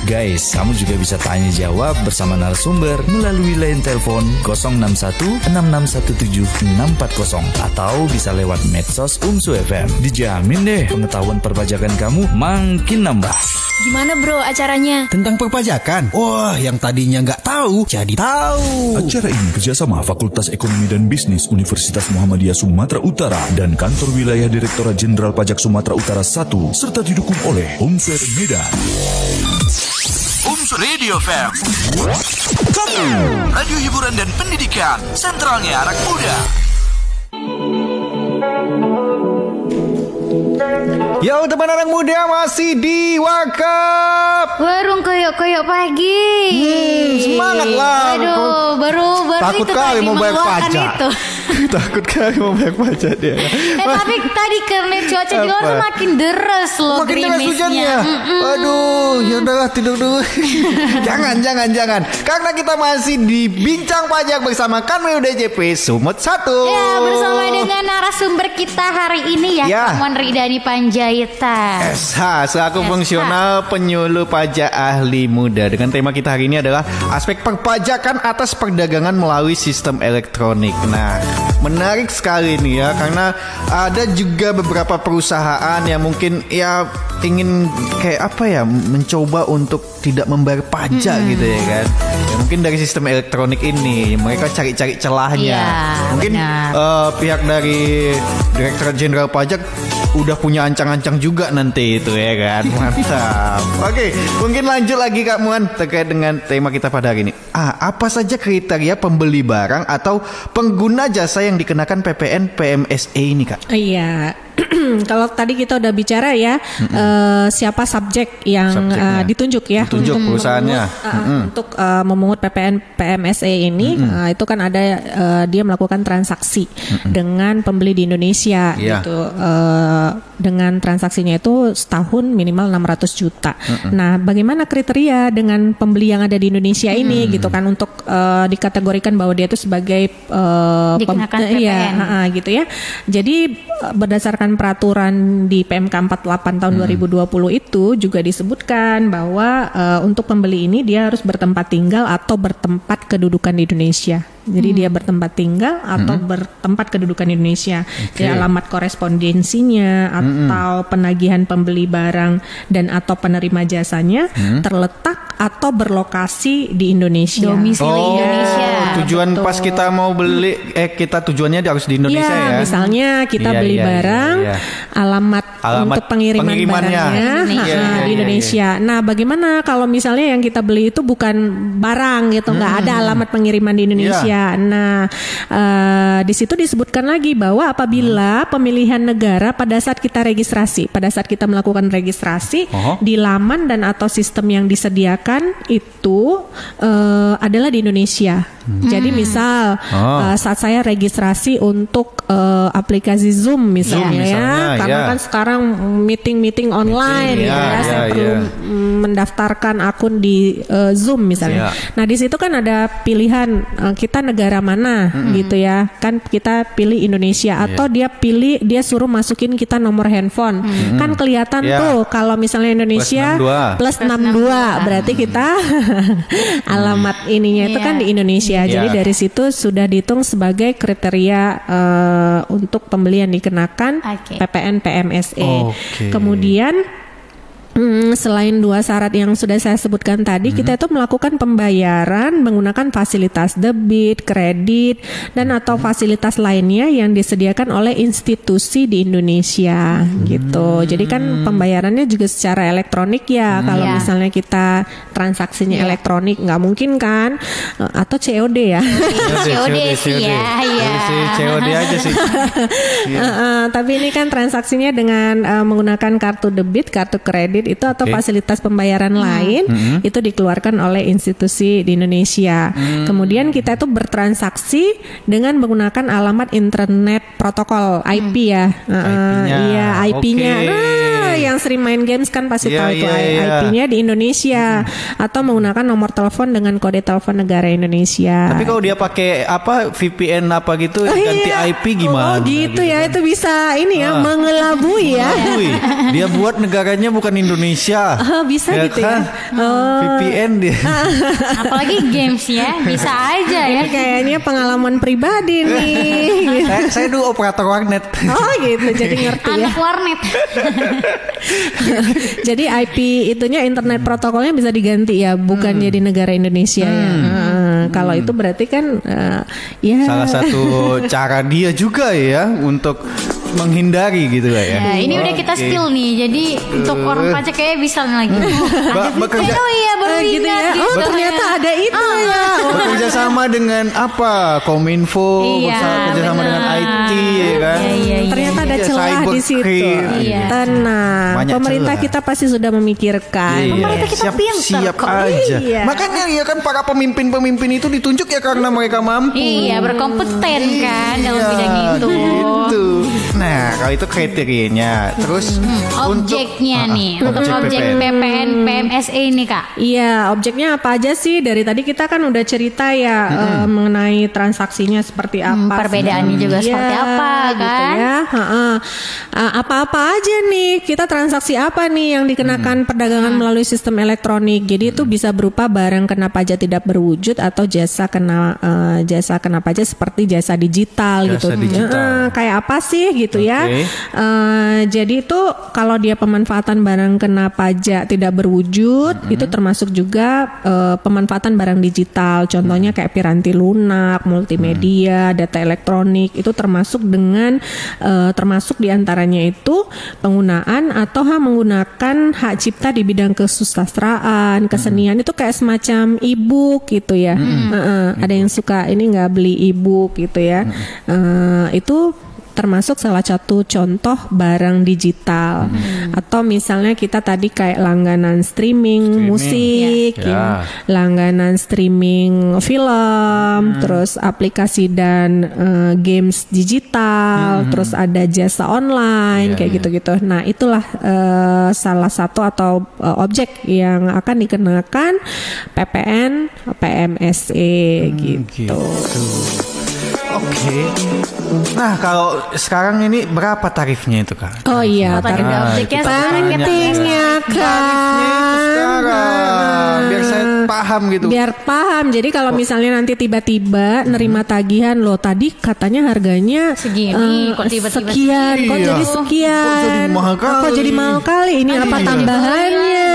S7: Guys, kamu juga bisa tanya jawab bersama narasumber melalui line telepon 061 6617 640 atau bisa lewat medsos UMSU FM. Dijamin deh pengetahuan perpajakan kamu makin nambah.
S3: Gimana bro acaranya?
S5: Tentang perpajakan? Wah, yang tadinya nggak tahu jadi tahu.
S7: Acara ini kerjasama Fakultas Ekonomi dan Bisnis Universitas Muhammadiyah Sumatera Utara dan Kantor Wilayah Direktorat Jenderal Pajak Sumatera Utara 1 serta didukung oleh UMSER Medan.
S8: UMS Radio FM, radio hiburan dan pendidikan, sentralnya anak muda.
S2: Yo teman anak muda, masih di Warkop
S3: Warung koyok-koyok pagi.
S2: Semangat lah.
S3: Aduh, baru
S2: takut
S3: itu
S2: kali
S3: tadi
S2: mau bayar pajak
S3: itu.
S2: Takut kali mau bayar pajak dia.
S3: Tapi tadi karena cuaca di luar tuh makin deres loh,
S2: makin deras hujannya. Aduh, ya udahlah tidur dulu. jangan. Karena kita masih di Bincang Pajak bersama Kanwil DJP Sumut 1.
S3: Ya, bersama dengan narasumber kita hari ini ya, Kamuan Ridani Panjaitan
S2: SH selaku fungsional penyuluh pajak ahli muda. Dengan tema kita hari ini adalah aspek perpajakan atas perdagangan melalui sistem elektronik. Nah, menarik sekali nih ya, karena ada juga beberapa perusahaan yang mungkin ya ingin kayak apa ya, mencoba untuk tidak membayar pajak gitu ya kan. Ya, mungkin dari sistem elektronik ini mereka cari-cari celahnya. Mungkin pihak dari Direktorat Jenderal Pajak udah punya ancang-ancang juga nanti itu ya kan. Mantap. Oke, mungkin lanjut lagi Kak Muan terkait dengan tema kita pada hari ini. Apa saja kriteria pembeli barang atau pengguna jasa yang dikenakan PPN PMSE ini Kak?
S4: Iya, kalau tadi kita udah bicara ya siapa subjek yang ditunjuk ya
S2: ditunjuk
S4: untuk
S2: perusahaannya
S4: untuk memungut PPN PMSE ini itu kan ada dia melakukan transaksi dengan pembeli di Indonesia gitu. Dengan transaksinya itu setahun minimal 600 juta. Nah, bagaimana kriteria dengan pembeli yang ada di Indonesia ini gitu kan untuk dikategorikan bahwa dia itu sebagai
S3: dikenakan PPN.
S4: Gitu ya. Jadi berdasarkan peraturan di PMK 48 tahun 2020 itu juga disebutkan bahwa untuk pembeli ini dia harus bertempat tinggal atau bertempat kedudukan di Indonesia. Jadi dia bertempat tinggal atau bertempat kedudukan di Indonesia. Jadi alamat korespondensinya atau penagihan pembeli barang dan atau penerima jasanya terletak atau berlokasi di Indonesia.
S3: Domisili Indonesia.
S2: Tujuan pas kita mau beli kita tujuannya harus di Indonesia ya.
S4: Misalnya kita beli barang, alamat untuk pengiriman barangnya di Indonesia. Nah, bagaimana kalau misalnya yang kita beli itu bukan barang gitu, nggak ada alamat pengiriman di Indonesia. Nah, di situ disebutkan lagi bahwa apabila pemilihan negara pada saat kita registrasi, pada saat kita melakukan registrasi di laman dan atau sistem yang disediakan itu adalah di Indonesia. Jadi misal saat saya registrasi untuk aplikasi Zoom misalnya karena kan sekarang meeting online saya perlu mendaftarkan akun di Zoom misalnya. Nah, di situ kan ada pilihan kita negara mana gitu ya. Kan kita pilih Indonesia atau dia suruh masukin kita nomor handphone. Kan kelihatan tuh kalau misalnya Indonesia plus 62 berarti kita alamat ininya itu kan di Indonesia. Jadi dari situ sudah dihitung sebagai kriteria untuk pembelian dikenakan PPN PMSE. Kemudian selain dua syarat yang sudah saya sebutkan tadi, kita itu melakukan pembayaran menggunakan fasilitas debit, kredit, dan atau fasilitas lainnya yang disediakan oleh institusi di Indonesia gitu. Jadi kan pembayarannya juga secara elektronik ya. Kalau misalnya kita transaksinya elektronik, nggak mungkin kan? Atau COD ya?
S3: COD sih ya.
S2: COD aja sih.
S4: Tapi ini kan transaksinya dengan menggunakan kartu debit, kartu kredit itu atau fasilitas pembayaran lain itu dikeluarkan oleh institusi di Indonesia. Kemudian kita itu bertransaksi dengan menggunakan alamat internet protokol IP ya. IP-nya. Nah, yang sering main games kan pasti tahu itu IP-nya di Indonesia atau menggunakan nomor telepon dengan kode telepon negara Indonesia.
S2: Tapi kalau dia pakai VPN apa gitu ganti IP gimana?
S4: Gitu ya, itu bisa ini ya mengelabui ya.
S2: Dia buat negaranya bukan Indonesia.
S4: Bisa ya gitu kan?
S2: VPN dia.
S3: Apalagi games ya, bisa aja ya.
S4: Kayaknya pengalaman pribadi nih.
S2: Saya dulu operator warnet.
S4: Gitu, jadi ngerti ya.
S3: Anak warnet.
S4: Jadi IP itunya internet protokolnya bisa diganti ya, bukan jadi negara Indonesia ya. Kalau itu berarti kan
S2: salah satu cara dia juga ya untuk menghindari gitu lah ya.
S3: Ini udah kita spill nih. Jadi untuk orang pajak kayak bisa lagi.
S2: Bekerja
S3: baru
S4: gitu
S3: ingat
S4: ya.
S3: gitu.
S4: Ternyata ada itu ya.
S2: Bekerja sama dengan apa? Kominfo, bekerja sama dengan IT ya kan.
S4: Ternyata ada celah di situ. Tenang. Pemerintah kita pasti sudah memikirkan.
S3: Pemerintah kita
S2: siap aja. Makanya ya kan para pemimpin-pemimpin itu ditunjuk ya karena mereka mampu.
S3: Berkompeten kan dalam bidang itu.
S2: Gitu. Nah, kalau itu kriterianya. Terus
S3: objeknya nih, untuk objek PPN PMSE ini Kak.
S4: Iya, objeknya apa aja sih? Dari tadi kita kan udah cerita ya mengenai transaksinya seperti apa.
S3: Perbedaannya juga seperti apa kan?
S4: Gitu ya. Apa-apa aja nih, kita transaksi apa nih yang dikenakan perdagangan melalui sistem elektronik. Jadi itu bisa berupa barang kena pajak tidak berwujud atau jasa kena pajak seperti jasa digital gitu. Kayak apa sih gitu ya. Jadi itu kalau dia pemanfaatan barang kena pajak tidak berwujud itu termasuk juga pemanfaatan barang digital. Contohnya kayak piranti lunak, multimedia, data elektronik itu termasuk termasuk diantaranya itu penggunaan atau menggunakan hak cipta di bidang kesusastraan, kesenian itu kayak semacam e-book gitu ya. Ada yang suka ini nggak beli e-book gitu ya. Itu termasuk salah satu contoh barang digital. Atau misalnya kita tadi kayak langganan streaming musik, langganan streaming film, terus aplikasi dan games digital, terus ada jasa online kayak gitu-gitu. Nah, itulah salah satu atau objek yang akan dikenakan PPN PMSE gitu.
S2: Oke. Nah, kalau sekarang ini berapa tarifnya itu, Kak?
S4: Oh iya,
S3: tarifnya
S2: sekarang. Biar saya paham gitu.
S4: Biar paham. Jadi kalau misalnya nanti tiba-tiba nerima tagihan, loh tadi katanya harganya
S3: segini, kok tiba-tiba
S4: sekian, kok jadi sekian, kok jadi mahal kali. Ini apa tambahannya?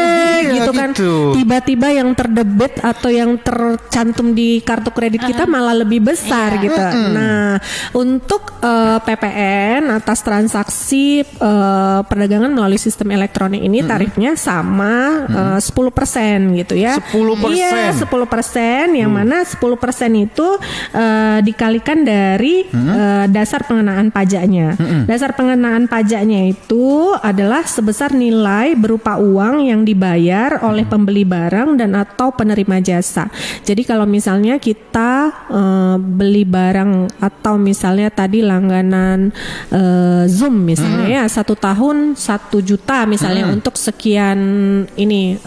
S4: Gitu kan. Tiba-tiba yang terdebit atau yang tercantum di kartu kredit kita malah lebih besar gitu. Nah, untuk PPN atas transaksi perdagangan melalui sistem elektronik ini tarifnya sama 10% gitu ya.
S2: 10%.
S4: Iya, 10%, yang mana 10% itu dikalikan dari dasar pengenaan pajaknya. Dasar pengenaan pajaknya itu adalah sebesar nilai berupa uang yang dibayar oleh pembeli barang dan atau penerima jasa. Jadi kalau misalnya kita beli barang atau misalnya tadi langganan Zoom misalnya ya 1 tahun 1 juta misalnya untuk sekian ini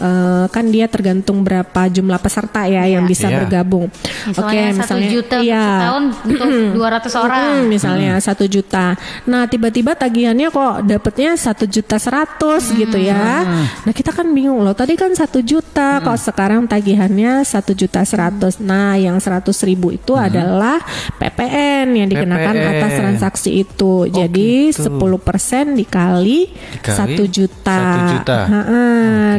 S4: kan dia tergantung berapa jumlah peserta ya yang bisa bergabung.
S3: Misalnya 1 juta setahun untuk 200 orang
S4: misalnya 1 juta. Nah tiba-tiba tagihannya kok dapetnya 1.100.000 gitu ya. Nah kita kan bingung loh, tadi kan 1 juta kok sekarang tagihannya 1.100.000. Nah yang 100.000 itu adalah PPN yang dikenakan atas transaksi itu. Jadi 10% dikali 1 juta.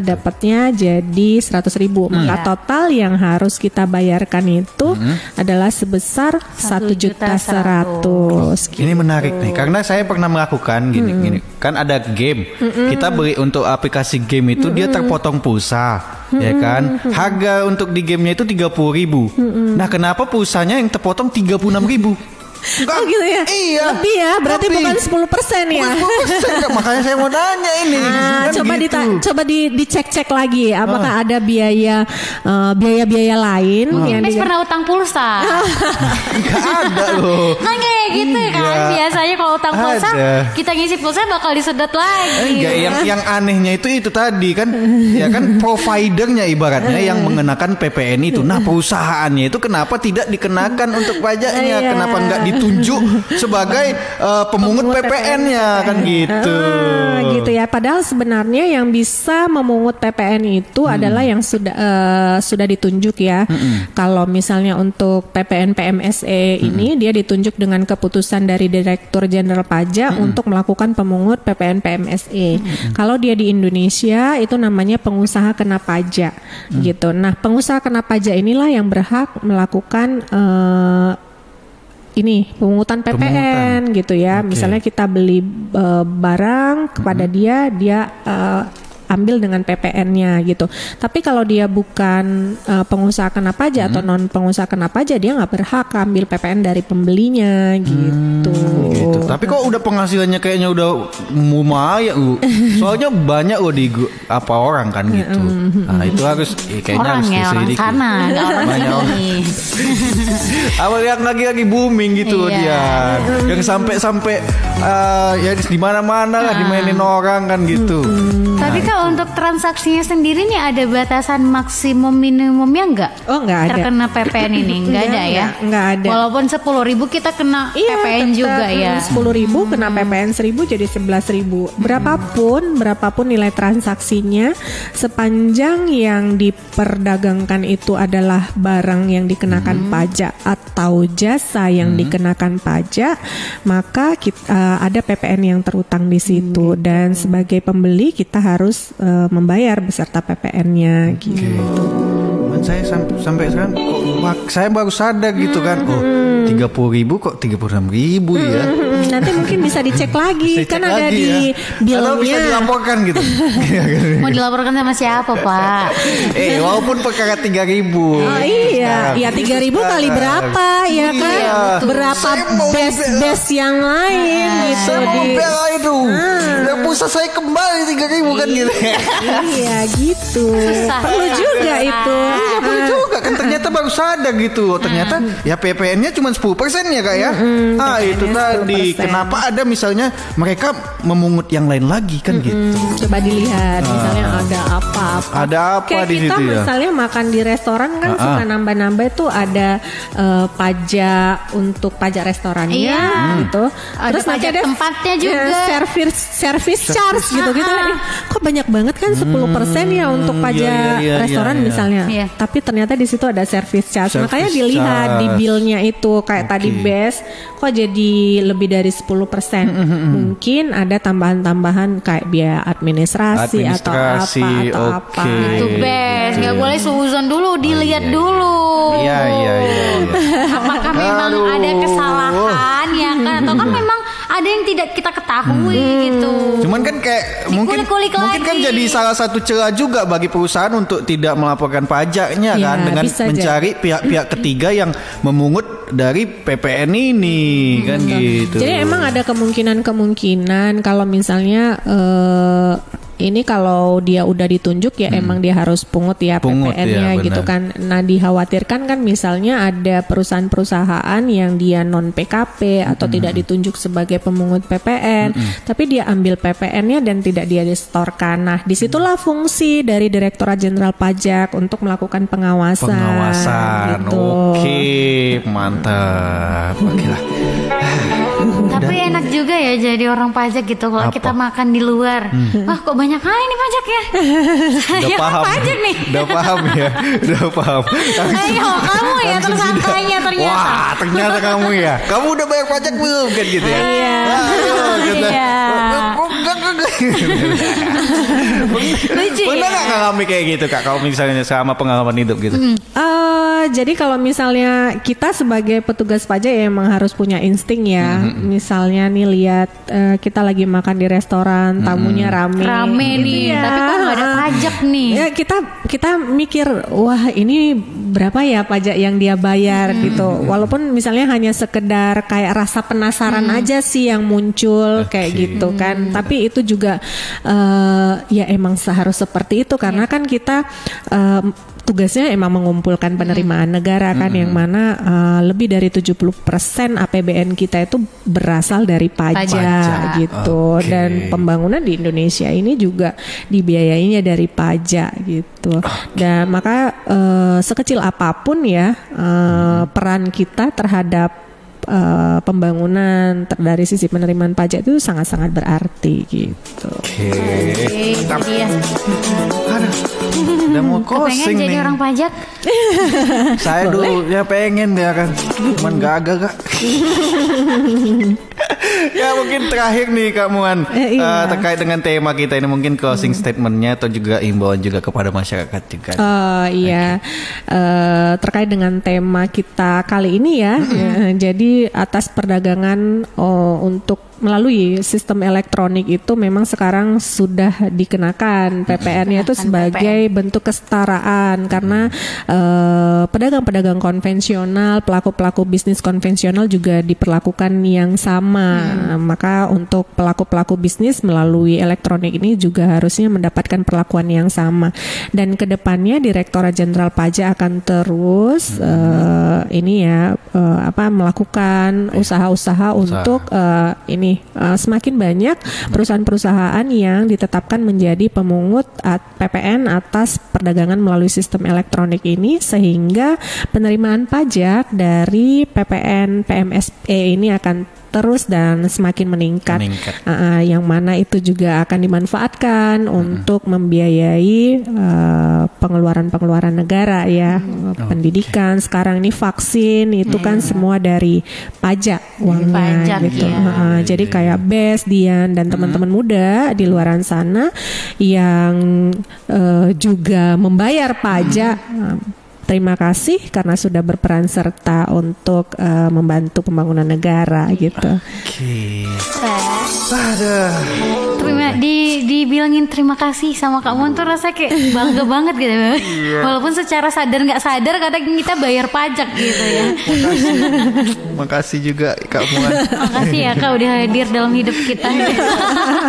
S4: Dapatnya jadi 100.000. Maka total yang harus kita bayarkan itu adalah sebesar 1.100.000.
S2: Ini menarik nih, karena saya pernah melakukan gini. Kan ada game, kita beli untuk aplikasi game itu dia terpotong pulsa, ya kan? Harga untuk di gamenya itu 30.000. Nah, kenapa pulsanya yang terpotong 36.000?
S4: Oh gitu ya?
S2: Iya.
S4: Lebih ya, berarti bukan 10% ya?
S2: Bukan 10%, makanya saya mau nanya ini.
S4: Coba dicek-cek lagi, apakah ada biaya lain yang
S3: pernah utang pulsa?
S2: Enggak ada loh.
S3: Kan kayak gitu kan, biasanya kalau utang pulsa kita ngisi pulsa bakal disedot lagi.
S2: Enggak, yang anehnya itu tadi kan, ya kan providernya ibaratnya yang mengenakan PPN itu. Nah perusahaannya itu kenapa tidak dikenakan untuk pajaknya? Kenapa enggak ditunjuk sebagai pemungut PPN-nya kan gitu.
S4: Gitu ya. Padahal sebenarnya yang bisa memungut PPN itu adalah yang sudah ditunjuk ya. Kalau misalnya untuk PPN PMSE ini dia ditunjuk dengan keputusan dari Direktur Jenderal Pajak untuk melakukan pemungut PPN PMSE. Kalau dia di Indonesia itu namanya pengusaha kena pajak gitu. Nah, pengusaha kena pajak inilah yang berhak melakukan pemungutan PPN gitu ya. Misalnya kita beli barang kepada dia ambil dengan PPN-nya gitu. Tapi kalau dia bukan pengusaha kena pajak atau non pengusaha kena pajak, dia nggak berhak ambil PPN dari pembelinya gitu.
S2: Tapi kok udah penghasilannya kayaknya udah lumayan, soalnya banyak di orang kan gitu. Nah itu harus kayaknya
S3: orang
S2: harus
S3: orang sana, banyak orang sini.
S2: Apa yang lagi booming gitu dia, yang sampai ya di mana-mana lah dimainin orang kan gitu.
S3: Tapi kalau untuk transaksinya sendiri nih ada batasan maksimum minimumnya nggak?
S4: Oh nggak ada.
S3: Terkena PPN ini nggak ada ya?
S4: Nggak ada.
S3: Walaupun 10.000 kita kena PPN juga ya.
S4: 10.000 kena PPN 1.000 jadi 11.000. Berapapun nilai transaksinya, sepanjang yang diperdagangkan itu adalah barang yang dikenakan pajak atau jasa yang dikenakan pajak, maka ada PPN yang terutang di situ dan sebagai pembeli kita harus membayar beserta PPN-nya gitu.
S2: saya sampai sekarang kok saya baru sadar gitu kan. Oh, 30.000 kok 36.000 ya.
S4: Nanti mungkin bisa dicek lagi kan ada di bilnya.
S2: Atau bisa dilaporkan gitu.
S3: Mau dilaporkan sama siapa, Pak?
S2: Walaupun perkara 3.000.
S4: Oh iya, ya 3.000 kali berapa ya kan? Berapa base yang lain gitu.
S2: Saya mau bela itu. Dan pulsa saya kembali 3.000 kan gitu.
S4: Iya gitu. Perlu juga itu.
S2: Iya perlu juga kan, ternyata baru sadar gitu. Ternyata ya PPN-nya cuma 10% ya Kak ya. Itu tadi. Kenapa ada misalnya mereka memungut yang lain lagi kan gitu.
S4: Coba dilihat misalnya ada apa-apa.
S2: Ada apa
S4: kayak
S2: di
S4: kita
S2: situ ya?
S4: Misalnya makan di restoran kan suka nambah-nambah itu ada pajak untuk pajak restorannya gitu.
S3: Terus nanti ada tempatnya juga.
S4: Service charge gitu. Kita lihat kok banyak banget kan 10% ya untuk pajak restoran misalnya. Tapi ternyata di situ ada service charge. Makanya dilihat di bilnya itu kayak tadi base kok jadi lebih dari 10%. Mungkin ada tambahan-tambahan kayak biaya administrasi atau apa.
S3: Itu best. Nggak boleh seuzon dulu, dilihat dulu.
S2: Iya.
S3: Apakah memang ada kesalahan ya kan? Atau kan memang ada yang tidak kita ketahui gitu.
S2: Cuman kan kayak mungkin kan jadi salah satu celah juga bagi perusahaan untuk tidak melaporkan pajaknya kan, dengan mencari pihak-pihak ketiga yang memungut dari PPN ini kan gitu.
S4: Jadi emang ada kemungkinan kalau misalnya ini kalau dia udah ditunjuk ya emang dia harus pungut ya PPN-nya gitu kan. Nah dikhawatirkan kan misalnya ada perusahaan-perusahaan yang dia non PKP atau tidak ditunjuk sebagai pemungut PPN, tapi dia ambil PPN-nya dan tidak dia distorkan. Nah disitulah fungsi dari Direktorat Jenderal Pajak untuk melakukan pengawasan. Gitu.
S2: Oke, mantap. Oke lah.
S3: Tapi enak juga ya jadi orang pajak gitu kalau kita makan di luar. Wah kok banyak kali nih pajaknya.
S2: Udah paham.
S3: Pajak nih.
S2: Udah paham.
S3: Ayo kamu ya tersangkanya ternyata.
S2: Wah ternyata kamu ya. Kamu udah bayar pajak belum kan gitu ya.
S3: Iya.
S2: Pernah gak ngalami kayak gitu Kak? Kalau misalnya sama pengalaman hidup gitu.
S4: Jadi kalau misalnya kita sebagai petugas pajak ya emang harus punya insting ya. Misalnya nih lihat kita lagi makan di restoran, tamunya rame nih,
S3: tapi kok nggak ada pajak nih?
S4: Ya kita mikir, wah ini berapa ya pajak yang dia bayar gitu. Walaupun misalnya hanya sekedar kayak rasa penasaran aja sih yang muncul kayak gitu kan. Tapi itu juga ya emang harus seperti itu karena kan kita tugasnya emang mengumpulkan penerimaan negara kan yang mana lebih dari 70% APBN kita itu berasal dari pajak gitu. Dan pembangunan di Indonesia ini juga dibiayainya dari pajak gitu. Dan maka sekecil apapun ya peran kita terhadap pembangunan dari sisi penerimaan pajak itu sangat-sangat berarti gitu.
S2: Udah mau closing nih.
S3: Pengen jadi orang pajak?
S2: Saya dulu ya pengen ya kan, cuman gagal Kak. Ya mungkin terakhir nih Kak Muan, terkait dengan tema kita ini mungkin closing statementnya atau juga imbauan juga kepada masyarakat juga.
S4: Terkait dengan tema kita kali ini ya, jadi atas perdagangan untuk melalui sistem elektronik itu memang sekarang sudah dikenakan PPN-nya itu sebagai bentuk kesetaraan karena pedagang-pedagang konvensional, pelaku-pelaku bisnis konvensional juga diperlakukan yang sama. Maka untuk pelaku-pelaku bisnis melalui elektronik ini juga harusnya mendapatkan perlakuan yang sama. Dan kedepannya Direktorat Jenderal Pajak akan terus melakukan usaha-usaha untuk semakin banyak perusahaan-perusahaan yang ditetapkan menjadi pemungut PPN atas perdagangan melalui sistem elektronik ini sehingga penerimaan pajak dari PPN PMSE ini akan terus dan semakin meningkat. Yang mana itu juga akan dimanfaatkan untuk membiayai pengeluaran-pengeluaran negara ya, pendidikan sekarang ini vaksin itu kan semua dari pajak uangnya gitu. Jadi kayak Bes, Dian dan teman-teman muda di luaran sana yang juga membayar pajak. terima kasih karena sudah berperan serta untuk membantu pembangunan negara gitu.
S2: Oke.
S3: Dibilangin terima kasih sama Kak Muan tuh rasa kayak bangga banget gitu. Walaupun secara sadar nggak sadar kadang kita bayar pajak gitu ya.
S2: Makasih juga Kak Muan.
S3: Makasih ya Kak udah hadir dalam hidup kita.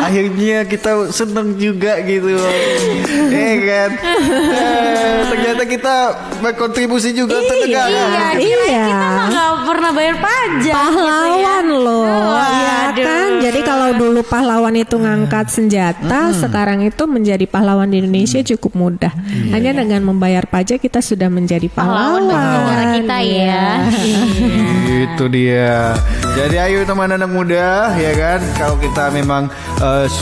S2: Akhirnya kita seneng juga gitu. Kan? Ternyata kita berkontribusi juga untuk negara.
S3: Iya. Kita mah nggak pernah bayar pajak.
S4: Pahlawan
S3: gitu ya.
S4: loh, ya kan? Jadi kalau dulu pahlawan itu ngangkat senjata, sekarang itu menjadi pahlawan di Indonesia cukup mudah. Hanya dengan membayar pajak kita sudah menjadi pahlawan
S3: negara kita ya.
S2: Itu dia. Jadi ayo teman anak muda ya kan, kalau kita memang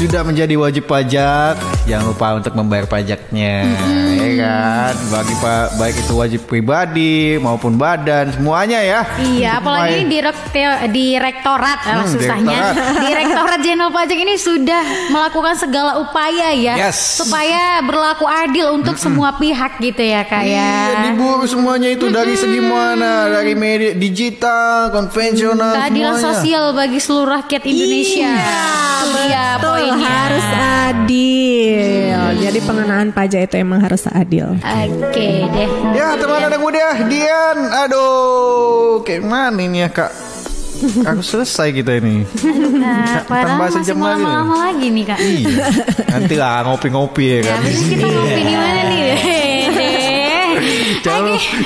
S2: sudah menjadi wajib pajak, jangan lupa untuk membayar pajaknya, ya kan? Baik itu wajib pribadi maupun badan, semuanya ya.
S3: Iya, apalagi ini direktorat susahnya. Direktorat Jenderal Pajak ini sudah melakukan segala upaya ya, supaya berlaku adil untuk semua pihak gitu ya Kak ya.
S2: Iya, diburu semuanya itu dari segi mana, dari media digital, konvensional,
S3: keadilan sosial bagi seluruh rakyat Indonesia. Iya, poinnya
S4: harus adil. Jadi pengenaan pajak itu emang harus adil.
S3: Oke deh.
S2: Ya teman anak muda, Dian, aduh, kayak mana ini ya Kak? Aku selesai kita ini.
S3: Padahal masih lama lagi nih Kak.
S2: Iya. Nanti lah ngopi-ngopi ya kan.
S3: Ya, kita ngopi di mana nih?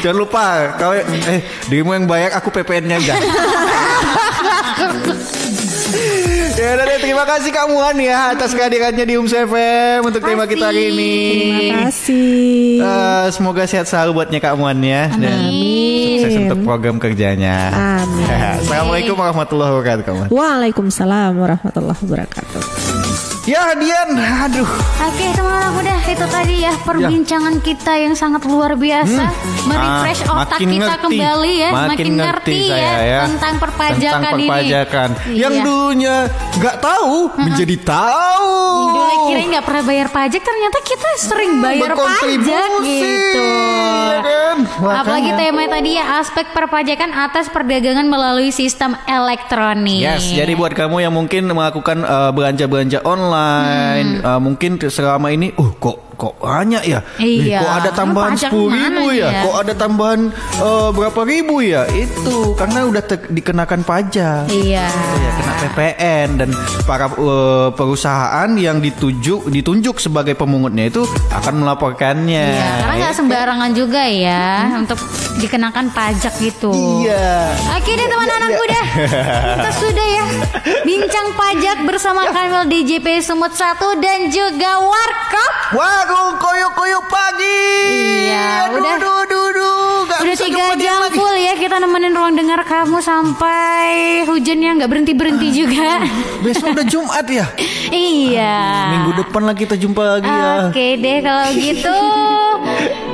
S2: Jangan lupa kau dirimu yang bayar, aku PPN-nya aja. Ya udah deh, terima kasih Kak Muan ya atas kehadirannya di UMS FM untuk tema kita hari ini.
S4: Terima kasih.
S2: Semoga sehat selalu buatnya Kak Muan ya. Dan sukses untuk program kerjanya.
S4: Amin.
S2: Assalamualaikum warahmatullahi wabarakatuh.
S4: Waalaikumsalam warahmatullahi wabarakatuh.
S2: Ya Dian, aduh.
S3: Oke teman-teman muda, itu tadi ya perbincangan kita yang sangat luar biasa, merefresh otak kita kembali ya, makin ngerti ya tentang perpajakan ini.
S2: Yang dulunya nggak tahu menjadi tahu.
S3: Dulu kira nggak pernah bayar pajak, ternyata kita sering bayar pajak gitu.
S2: Kan?
S3: Apalagi tema tadi ya, aspek perpajakan atas perdagangan melalui sistem elektronik.
S2: Yes, jadi buat kamu yang mungkin melakukan belanja-belanja online, mungkin selama ini, kok banyak ya?
S3: Iya.
S2: Kok ada tambahan 10.000 ya? Kok ada tambahan berapa ribu ya? Itu karena udah dikenakan pajak.
S3: Iya.
S2: Ya, kena PPN, dan para perusahaan yang ditunjuk sebagai pemungutnya itu akan melaporkannya.
S3: Iya, karena nggak sembarangan juga ya untuk dikenakan pajak gitu.
S2: Iya.
S3: Oke deh teman-teman muda, kita sudah ya bincang pajak bersama Kanwil DJP Sumut 1 dan juga Warkop.
S2: Warung koyo-koyo pagi.
S3: Iya, udah 3 jam full ya kita nemenin ruang dengar kamu sampai hujannya nggak berhenti juga.
S2: Besok udah Jumat ya?
S3: Iya.
S2: Minggu depan lah kita jumpa lagi ya.
S3: Oke deh kalau gitu.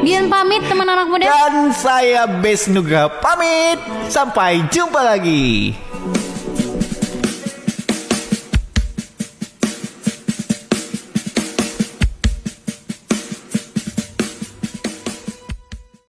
S3: Dian pamit teman anak muda.
S2: Dan saya Bes Nugraha pamit. Sampai jumpa lagi.